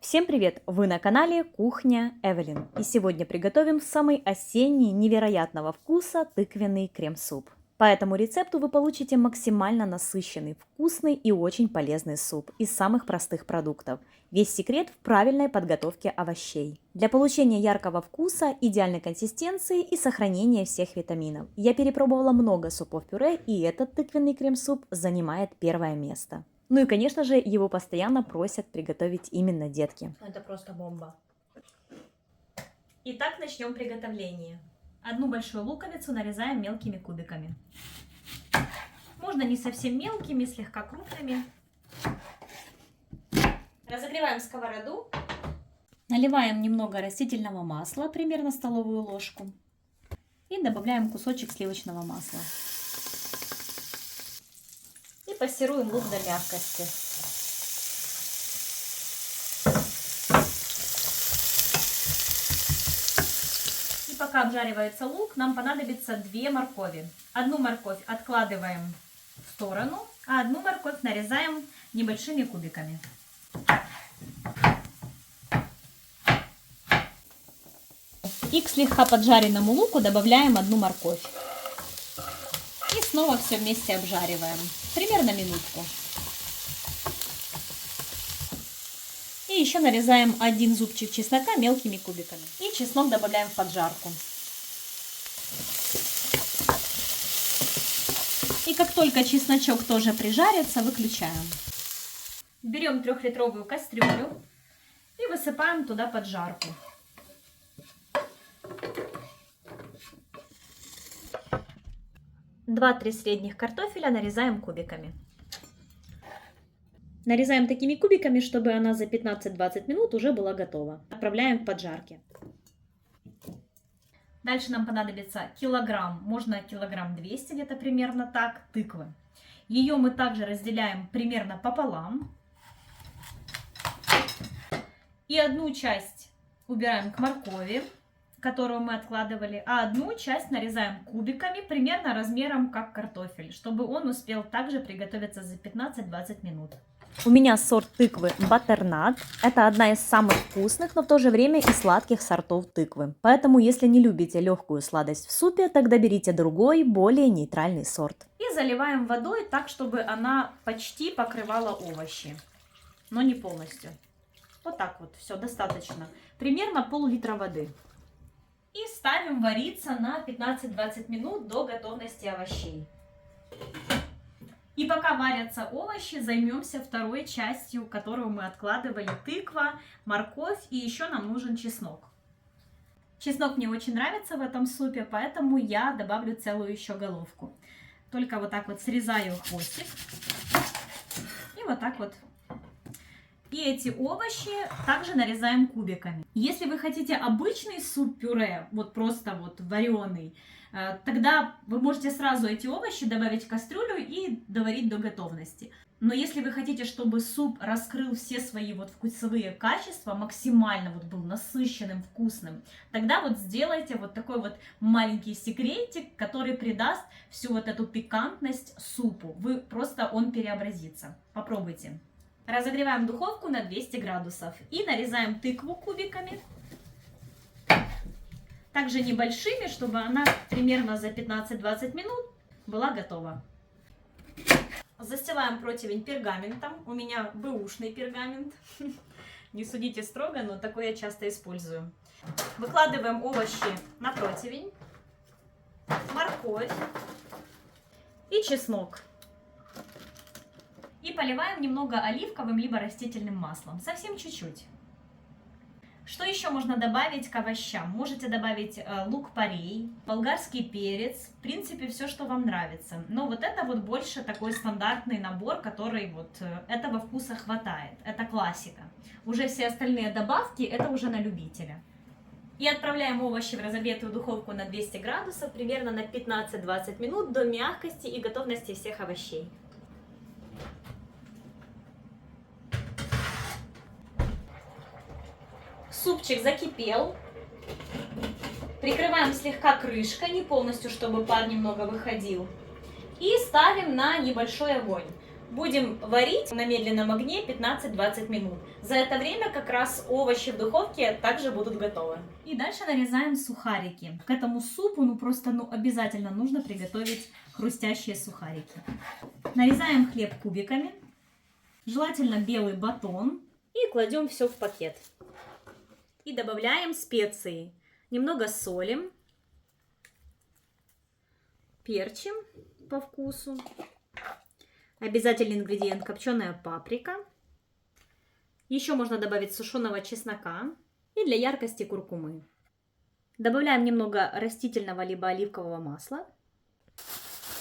Всем привет! Вы на канале Кухня Эвелин. И сегодня приготовим самый осенний, невероятного вкуса тыквенный крем-суп. По этому рецепту вы получите максимально насыщенный, вкусный и очень полезный суп из самых простых продуктов. Весь секрет в правильной подготовке овощей. Для получения яркого вкуса, идеальной консистенции и сохранения всех витаминов. Я перепробовала много супов-пюре, и этот тыквенный крем-суп занимает первое место. Ну и, конечно же, его постоянно просят приготовить именно детки. Это просто бомба. Итак, начнем приготовление. Одну большую луковицу нарезаем мелкими кубиками. Можно не совсем мелкими, слегка крупными. Разогреваем сковороду. Наливаем немного растительного масла, примерно столовую ложку. И добавляем кусочек сливочного масла. И пассируем лук до мягкости. И пока обжаривается лук, нам понадобится 2 моркови. Одну морковь откладываем в сторону, а одну морковь нарезаем небольшими кубиками. И к слегка поджаренному луку добавляем одну морковь. И снова все вместе обжариваем. Примерно минутку. И еще нарезаем 1 зубчик чеснока мелкими кубиками. И чеснок добавляем в поджарку. И как только чесночок тоже прижарится, выключаем. Берем 3-литровую кастрюлю и высыпаем туда поджарку. Два-три средних картофеля нарезаем кубиками. Нарезаем такими кубиками, чтобы она за 15-20 минут уже была готова. Отправляем в поджарки. Дальше нам понадобится килограмм, можно килограмм 200, где-то примерно так, тыквы. Ее мы также разделяем примерно пополам. И одну часть убираем к моркови, которую мы откладывали, а одну часть нарезаем кубиками, примерно размером как картофель, чтобы он успел также приготовиться за 15-20 минут. У меня сорт тыквы Баттернат. Это одна из самых вкусных, но в то же время и сладких сортов тыквы. Поэтому, если не любите легкую сладость в супе, тогда берите другой, более нейтральный сорт. И заливаем водой так, чтобы она почти покрывала овощи, но не полностью. Вот так вот, все, достаточно. Примерно пол-литра воды. И ставим вариться на 15-20 минут до готовности овощей. И пока варятся овощи, займемся второй частью, которую мы откладывали: тыква, морковь, и еще нам нужен чеснок. Чеснок мне очень нравится в этом супе, поэтому я добавлю целую еще головку. Только вот так вот срезаю хвостик. И вот так вот. И эти овощи также нарезаем кубиками. Если вы хотите обычный суп-пюре, вот просто вот вареный, тогда вы можете сразу эти овощи добавить в кастрюлю и доварить до готовности. Но если вы хотите, чтобы суп раскрыл все свои вот вкусовые качества, максимально вот был насыщенным, вкусным, тогда вот сделайте вот такой вот маленький секретик, который придаст всю вот эту пикантность супу. Он преобразится. Попробуйте. Разогреваем духовку на 200 градусов и нарезаем тыкву кубиками. Также небольшими, чтобы она примерно за 15-20 минут была готова. Застилаем противень пергаментом. У меня бэушный пергамент. Не судите строго, но такой я часто использую. Выкладываем овощи на противень, морковь и чеснок. И поливаем немного оливковым либо растительным маслом, совсем чуть-чуть. Что еще можно добавить к овощам? Можете добавить лук-порей, болгарский перец, в принципе все, что вам нравится. Но вот это вот больше такой стандартный набор, который вот этого вкуса хватает. Это классика. Уже все остальные добавки это уже на любителя. И отправляем овощи в разогретую духовку на 200 градусов примерно на 15-20 минут до мягкости и готовности всех овощей. Супчик закипел. Прикрываем слегка крышкой, не полностью, чтобы пар немного выходил. И ставим на небольшой огонь. Будем варить на медленном огне 15-20 минут. За это время как раз овощи в духовке также будут готовы. И дальше нарезаем сухарики. К этому супу просто обязательно нужно приготовить хрустящие сухарики. Нарезаем хлеб кубиками, желательно белый батон, и кладем все в пакет. И добавляем специи. Немного солим, перчим по вкусу. Обязательный ингредиент – копченая паприка. Еще можно добавить сушеного чеснока и для яркости куркумы. Добавляем немного растительного либо оливкового масла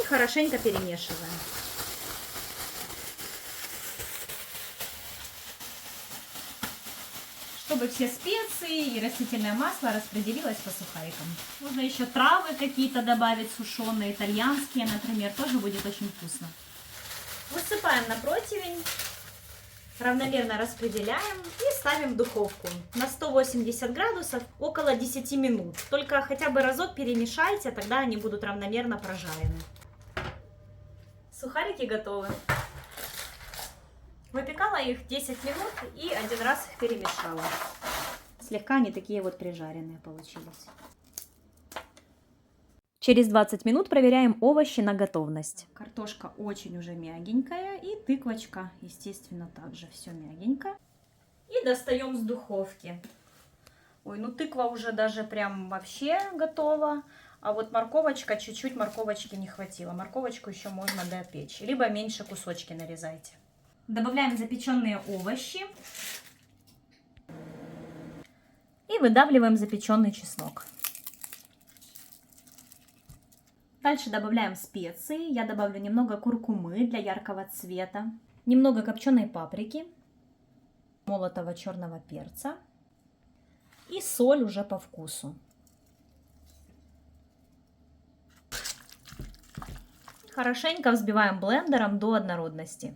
и хорошенько перемешиваем. Чтобы все специи и растительное масло распределилось по сухарикам. Можно еще травы какие-то добавить, сушеные, итальянские, например, тоже будет очень вкусно. Высыпаем на противень, равномерно распределяем и ставим в духовку на 180 градусов около 10 минут. Только хотя бы разок перемешайте, тогда они будут равномерно прожарены. Сухарики готовы. Выпекала их 10 минут и один раз их перемешала. Слегка они такие вот прижаренные получились. Через 20 минут проверяем овощи на готовность. Картошка очень уже мягенькая и тыквочка, естественно, также все мягенько. И достаем с духовки. Ой, тыква уже даже прям вообще готова. А вот морковочка, чуть-чуть морковочки не хватило. Морковочку еще можно допечь. Либо меньше кусочки нарезайте. Добавляем запеченные овощи. И выдавливаем запеченный чеснок. Дальше добавляем специи. Я добавлю немного куркумы для яркого цвета, немного копченой паприки, молотого черного перца и соль уже по вкусу. Хорошенько взбиваем блендером до однородности.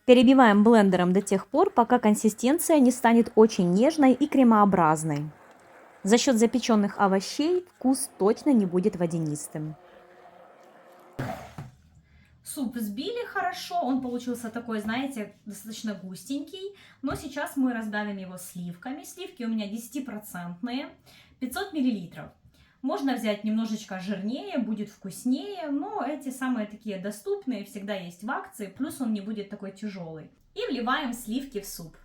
Перебиваем блендером до тех пор, пока консистенция не станет очень нежной и кремообразной. За счет запеченных овощей вкус точно не будет водянистым. Суп взбили хорошо, он получился такой, знаете, достаточно густенький. Но сейчас мы разбавим его сливками. Сливки у меня 10%, 500 мл. Можно взять немножечко жирнее, будет вкуснее, но эти самые такие доступные, всегда есть в акции, плюс он не будет такой тяжелый. И вливаем сливки в суп.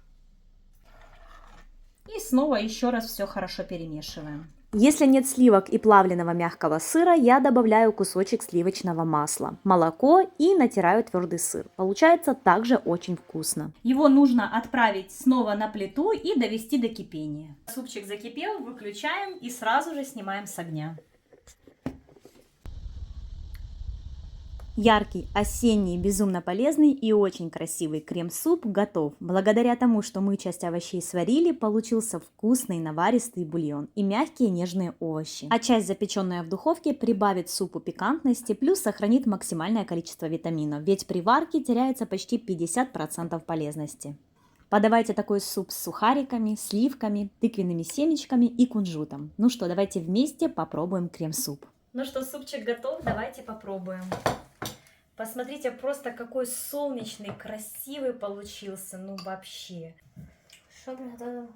И снова еще раз все хорошо перемешиваем. Если нет сливок и плавленного мягкого сыра, я добавляю кусочек сливочного масла, молоко и натираю твердый сыр. Получается также очень вкусно. Его нужно отправить снова на плиту и довести до кипения. Супчик закипел, выключаем и сразу же снимаем с огня. Яркий, осенний, безумно полезный и очень красивый крем-суп готов. Благодаря тому, что мы часть овощей сварили, получился вкусный наваристый бульон и мягкие нежные овощи. А часть, запеченная в духовке, прибавит супу пикантности, плюс сохранит максимальное количество витаминов, ведь при варке теряется почти 50% полезности. Подавайте такой суп с сухариками, сливками, тыквенными семечками и кунжутом. Ну что, давайте вместе попробуем крем-суп. Ну что, супчик готов, давайте попробуем. Посмотрите, просто какой солнечный, красивый получился, ну вообще. Что это?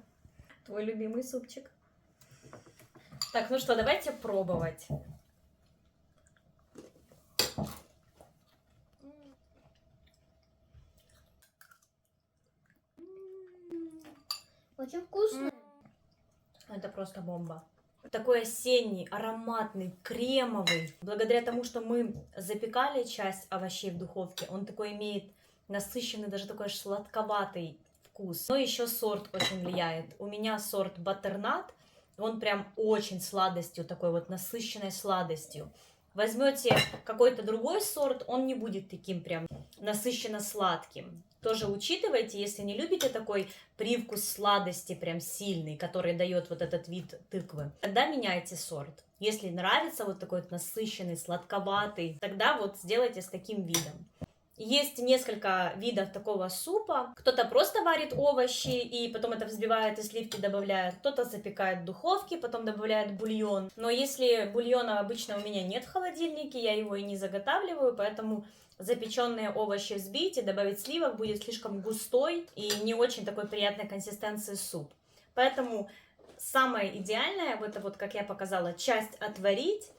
Твой любимый супчик. Так, ну что, давайте пробовать. Очень вкусно. Это просто бомба. Такой осенний, ароматный, кремовый. Благодаря тому, что мы запекали часть овощей в духовке, он такой имеет насыщенный, даже такой аж сладковатый вкус. Но еще сорт очень влияет. У меня сорт баттернат, он прям очень сладостью, такой вот насыщенной сладостью. Возьмете какой-то другой сорт, он не будет таким прям насыщенно сладким. Тоже учитывайте, если не любите такой привкус сладости прям сильный, который дает вот этот вид тыквы, тогда меняйте сорт. Если нравится вот такой вот насыщенный, сладковатый, тогда вот сделайте с таким видом. Есть несколько видов такого супа. Кто-то просто варит овощи и потом это взбивает и сливки добавляет. Кто-то запекает в духовке, потом добавляет бульон. Но если бульона обычно у меня нет в холодильнике, я его и не заготавливаю, поэтому запеченные овощи взбить и добавить сливок будет слишком густой и не очень такой приятной консистенции суп. Поэтому самое идеальное, это вот, как я показала, часть отварить,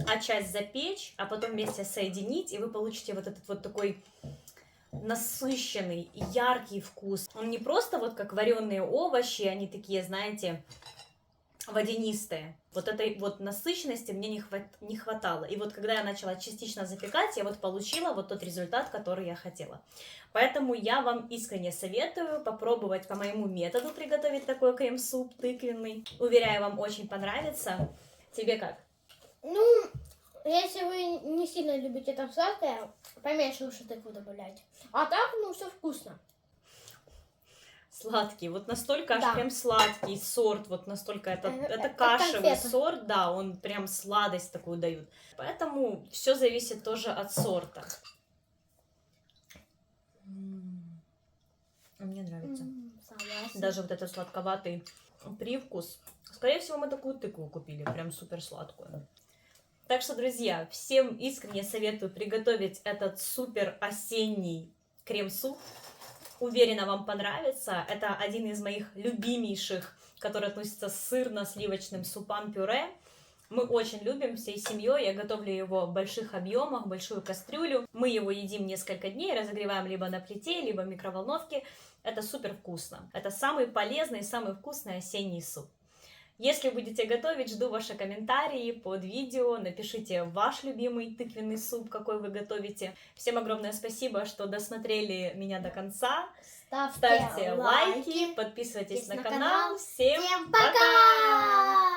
а часть запечь, а потом вместе соединить, и вы получите вот этот вот такой насыщенный, яркий вкус. Он не просто вот как вареные овощи, они такие, знаете, водянистые. Вот этой вот насыщенности мне не хватало. И вот когда я начала частично запекать, я вот получила вот тот результат, который я хотела. Поэтому я вам искренне советую попробовать по моему методу приготовить такой крем-суп тыквенный. Уверяю, вам очень понравится. Тебе как? Ну, если вы не сильно любите там сладкое, поменьше лучше тыкву добавлять. А так, ну, все вкусно. Сладкий, вот настолько аж Да. прям сладкий сорт, вот настолько это Это кашевый конфета. сорт, да, он прям сладость такую дают. Поэтому все зависит тоже от сорта. Мне нравится. Согласна. Даже вот этот сладковатый привкус. Скорее всего, мы такую тыкву купили, прям супер сладкую. Так что, друзья, всем искренне советую приготовить этот супер осенний крем-суп. Уверена, вам понравится. Это один из моих любимейших, который относится к сырно-сливочным супам-пюре. Мы очень любим всей семьей. Я готовлю его в больших объемах, большую кастрюлю. Мы его едим несколько дней, разогреваем либо на плите, либо в микроволновке. Это супер вкусно. Это самый полезный, самый вкусный осенний суп. Если будете готовить, жду ваши комментарии под видео. Напишите ваш любимый тыквенный суп, какой вы готовите. Всем огромное спасибо, что досмотрели меня до конца. Ставьте лайки, подписывайтесь на канал. Всем Всем пока! пока!